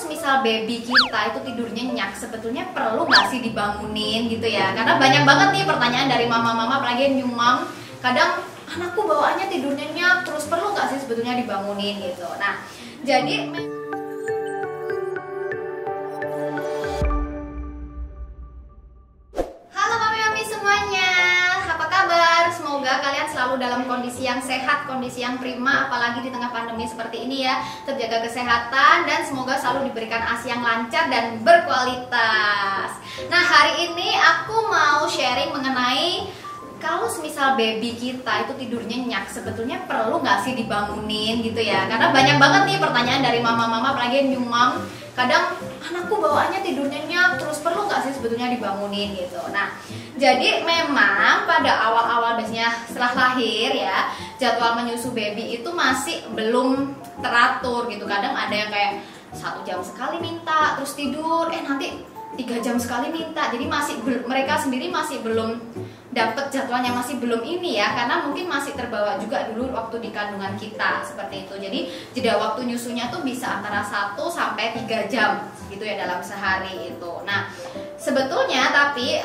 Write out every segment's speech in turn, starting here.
semisal baby kita itu tidur nyenyak, sebetulnya perlu nggak sih dibangunin gitu ya? Karena banyak banget nih pertanyaan dari mama-mama, apalagi yang new mom. Kadang anakku bawaannya tidur nyenyak, terus perlu nggak sih sebetulnya dibangunin gitu. Nah, jadi halo mami-mami semuanya, apa kabar? Semoga kalian selalu dalam kondisi yang sehat, kondisi yang prima, apalagi di tengah pandemi seperti ini ya. Terjaga kesehatan dan semoga selalu diberikan ASI yang lancar dan berkualitas. Nah, hari ini aku mau sharing mengenai kalau semisal baby kita itu tidur nyenyak, sebetulnya perlu nggak sih dibangunin gitu ya? Karena banyak banget nih pertanyaan dari mama-mama, apalagi yang new mom. Kadang anakku bawaannya tidur nyenyak, terus perlu nggak sih sebetulnya dibangunin gitu. Nah, jadi memang pada awal-awal biasanya setelah lahir ya, jadwal menyusu baby itu masih belum teratur gitu. Kadang ada yang kayak 1 jam sekali minta, terus tidur, nanti 3 jam sekali minta. Jadi mereka sendiri masih belum dapat jadwalnya, masih belum ini ya, karena mungkin masih terbawa juga dulu waktu di kandungan kita seperti itu. Jadi jeda waktu nyusunya tuh bisa antara 1 sampai 3 jam gitu ya dalam sehari itu. Nah, sebetulnya tapi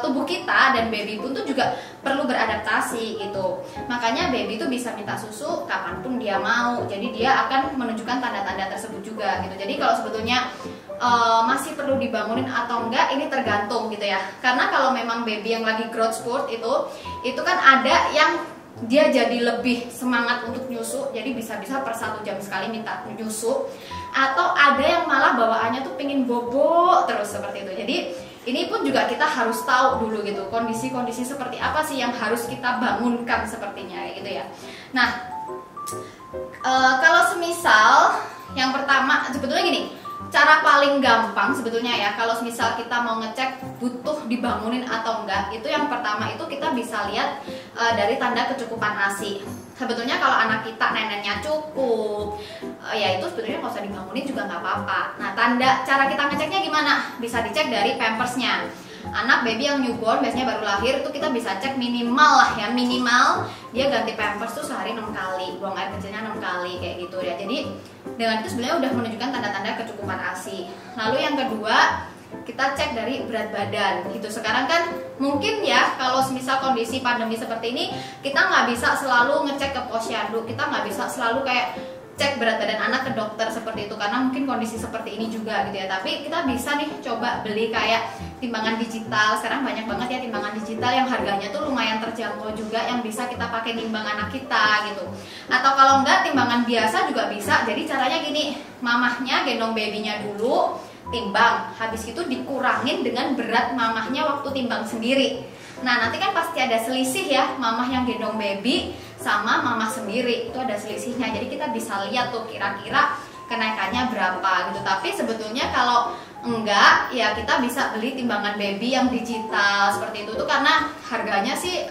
tubuh kita dan baby pun tuh juga perlu beradaptasi gitu. Makanya baby tuh bisa minta susu kapanpun dia mau. Jadi dia akan menunjukkan tanda-tanda tersebut juga gitu. Jadi kalau sebetulnya masih perlu dibangunin atau enggak, ini tergantung gitu ya. Karena kalau memang baby yang lagi growth spurt itu kan ada yang dia jadi lebih semangat untuk nyusu, jadi bisa-bisa per 1 jam sekali minta nyusu. Atau ada yang malah bawaannya tuh pengen bobo terus seperti itu. Jadi ini pun juga kita harus tahu dulu gitu, kondisi-kondisi seperti apa sih yang harus kita bangunkan sepertinya gitu ya. Nah, kalau semisal yang pertama sebetulnya gini, cara paling gampang sebetulnya ya, kalau misal kita mau ngecek butuh dibangunin atau enggak, itu yang pertama itu kita bisa lihat dari tanda kecukupan ASI. Sebetulnya kalau anak kita neneknya cukup, ya itu sebetulnya nggak usah dibangunin juga nggak apa-apa. Nah, cara kita ngeceknya gimana? Bisa dicek dari pampersnya. Anak baby yang newborn biasanya baru lahir itu kita bisa cek minimal lah ya, minimal dia ganti pampers tuh sehari 6 kali, buang air kecilnya 6 kali kayak gitu ya. Jadi dengan itu sebenarnya udah menunjukkan tanda-tanda kecukupan ASI. Lalu yang kedua, kita cek dari berat badan gitu. Sekarang kan mungkin ya kalau misal kondisi pandemi seperti ini, kita nggak bisa selalu ngecek ke posyandu, kita nggak bisa selalu kayak cek berat badan anak ke dokter seperti itu, karena mungkin kondisi seperti ini juga gitu ya. Tapi kita bisa nih coba beli kayak timbangan digital. Sekarang banyak banget ya timbangan digital yang harganya tuh lumayan terjangkau juga, yang bisa kita pakai nimbang anak kita gitu. Atau kalau enggak timbangan biasa juga bisa. Jadi caranya gini, mamahnya gendong babynya dulu, timbang, habis itu dikurangin dengan berat mamahnya waktu timbang sendiri. Nah, nanti kan pasti ada selisih ya, mamah yang gendong baby sama mamah sendiri, itu ada selisihnya. Jadi kita bisa lihat tuh kira-kira kenaikannya berapa gitu. Tapi sebetulnya kalau enggak ya kita bisa beli timbangan baby yang digital seperti itu tuh, karena harganya sih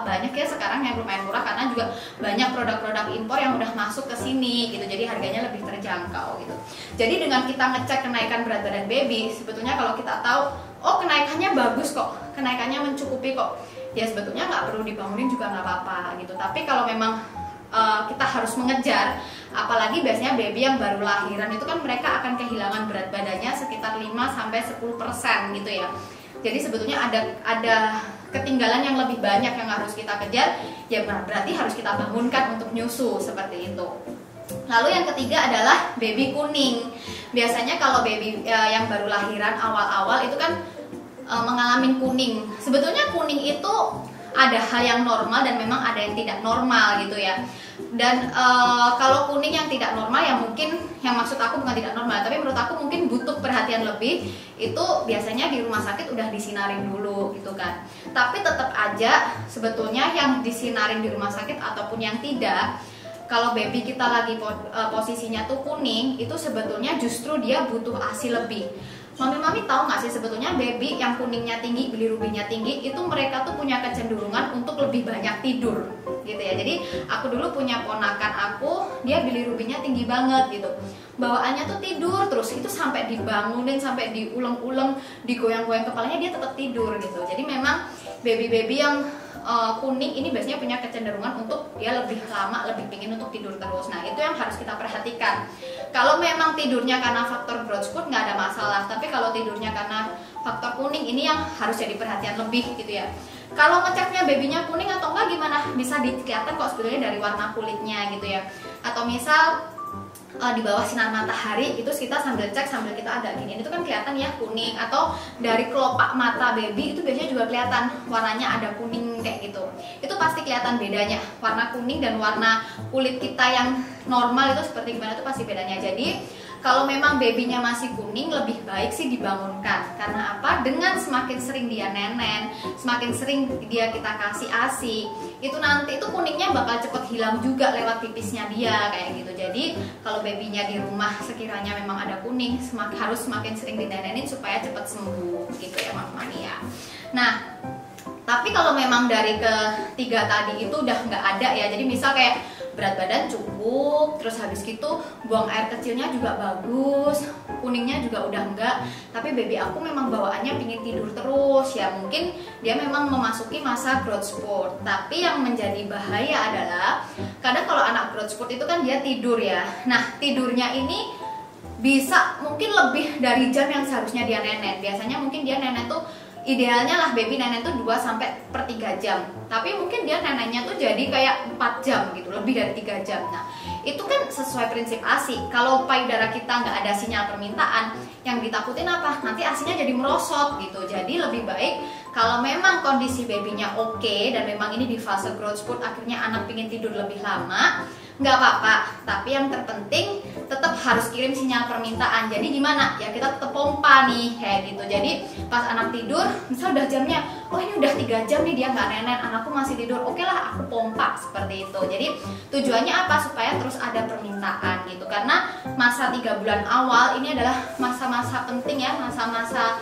banyak ya sekarang yang lumayan murah, karena juga banyak produk-produk impor yang udah masuk ke sini gitu, jadi harganya lebih terjangkau gitu. Jadi dengan kita ngecek kenaikan berat badan baby, sebetulnya kalau kita tahu oh kenaikannya bagus kok, kenaikannya mencukupi kok, ya sebetulnya nggak perlu dibangunin juga nggak apa-apa gitu. Tapi kalau memang kita harus mengejar, apalagi biasanya baby yang baru lahiran itu kan mereka akan kehilangan berat badannya sekitar 5-10% gitu ya. Jadi sebetulnya ada ketinggalan yang lebih banyak yang harus kita kejar, ya berarti harus kita bangunkan untuk nyusu seperti itu. Lalu yang ketiga adalah baby kuning. Biasanya kalau baby yang baru lahiran awal-awal itu kan mengalami kuning. Sebetulnya kuning itu ada hal yang normal dan memang ada yang tidak normal gitu ya. Dan kalau kuning yang tidak normal ya mungkin, yang maksud aku bukan tidak normal, tapi menurut aku mungkin butuh perhatian lebih. Itu biasanya di rumah sakit udah disinarin dulu gitu kan. Tapi tetap aja sebetulnya yang disinarin di rumah sakit ataupun yang tidak, kalau baby kita lagi posisinya tuh kuning, itu sebetulnya justru dia butuh ASI lebih. Mami-mami tahu nggak sih sebetulnya baby yang kuningnya tinggi, bilirubinnya tinggi, itu mereka tuh punya kecenderungan untuk lebih banyak tidur gitu ya. Jadi aku dulu punya ponakan aku, dia bilirubinnya tinggi banget gitu, bawaannya tuh tidur terus, itu sampai dibangunin, sampai diulang-ulang, digoyang-goyang kepalanya dia tetap tidur gitu. Jadi memang baby-baby yang kuning ini biasanya punya kecenderungan untuk dia lebih lama, lebih pingin untuk tidur terus. Nah itu yang harus kita perhatikan. Kalau memang tidurnya karena faktor growth spurt nggak ada masalah, tapi kalau tidurnya karena faktor kuning ini yang harus jadi perhatian lebih gitu ya. Kalau ngeceknya babynya kuning atau enggak gimana? Bisa kelihatan kok sebetulnya dari warna kulitnya gitu ya. Atau misal di bawah sinar matahari itu kita sambil cek sambil kita ada gini, itu kan kelihatan ya kuning. Atau dari kelopak mata baby itu biasanya juga kelihatan warnanya ada kuning kayak gitu. Itu pasti kelihatan bedanya, warna kuning dan warna kulit kita yang normal itu seperti gimana, itu pasti bedanya. Jadi kalau memang babynya masih kuning, lebih baik sih dibangunkan. Karena apa? Dengan semakin sering dia nenen, semakin sering dia kita kasih ASI, itu nanti itu kuningnya bakal cepet hilang juga lewat pipisnya dia kayak gitu. Jadi kalau babynya di rumah sekiranya memang ada kuning, harus semakin sering dinenenin supaya cepet sembuh gitu ya mami ya. Nah, tapi kalau memang dari ketiga tadi itu udah nggak ada ya, jadi misal kayak berat badan cukup, terus habis gitu buang air kecilnya juga bagus, kuningnya juga udah enggak, tapi baby aku memang bawaannya pingin tidur terus ya, mungkin dia memang memasuki masa growth spurt. Tapi yang menjadi bahaya adalah kadang kalau anak growth spurt itu kan dia tidur ya, nah tidurnya ini bisa mungkin lebih dari jam yang seharusnya dia nenen. Biasanya mungkin dia nenen tuh idealnya lah baby nenen tuh 2-3 jam, tapi mungkin dia nenennya tuh jadi kayak 4 jam gitu, lebih dari 3 jam. Nah itu kan sesuai prinsip ASI. Kalau payudara kita nggak ada sinyal permintaan, yang ditakutin apa? Nanti ASInya jadi merosot gitu. Jadi lebih baik kalau memang kondisi babynya oke dan memang ini di fase growth spurt, akhirnya anak pingin tidur lebih lama, nggak apa-apa, tapi yang terpenting tetap harus kirim sinyal permintaan. Jadi gimana? Ya kita tetap pompa nih kayak gitu. Jadi pas anak tidur, misal udah jamnya, oh ini udah 3 jam nih dia nggak nenen, anakku masih tidur, oke lah aku pompa seperti itu. Jadi tujuannya apa? Supaya terus ada permintaan gitu. Karena masa 3 bulan awal ini adalah masa-masa penting ya, masa-masa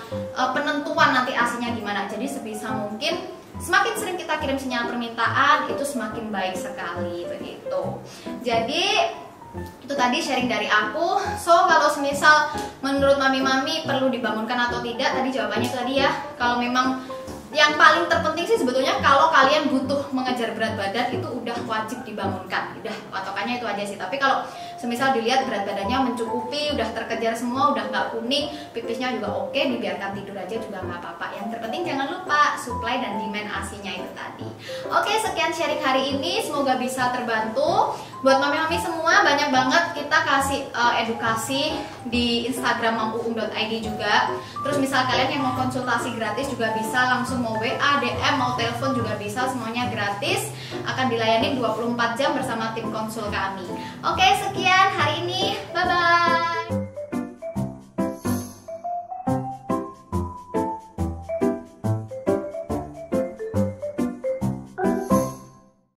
penentuan nanti ASInya gimana. Jadi sebisa mungkin semakin sering kita kirim sinyal permintaan itu semakin baik sekali begitu. Jadi itu tadi sharing dari aku. So kalau semisal menurut mami-mami perlu dibangunkan atau tidak, tadi jawabannya itu tadi ya. Kalau memang yang paling terpenting sih sebetulnya kalau kalian butuh mengejar berat badan itu udah wajib dibangunkan. Udah patokannya itu aja sih. Tapi kalau semisal dilihat berat badannya mencukupi, udah terkejar semua, udah nggak kuning, pipisnya juga oke, dibiarkan tidur aja juga nggak apa-apa. Yang terpenting jangan lupa supply dan demand ASINya itu tadi. Oke, sekian sharing hari ini, semoga bisa terbantu. Buat mami-mami semua, banyak banget kita kasih edukasi di Instagram mampuum.id juga. Terus misal kalian yang mau konsultasi gratis juga bisa, langsung mau WA, DM, mau telepon juga bisa, semuanya gratis. Akan dilayani 24 jam bersama tim konsul kami. Oke, sekian hari ini. Bye-bye.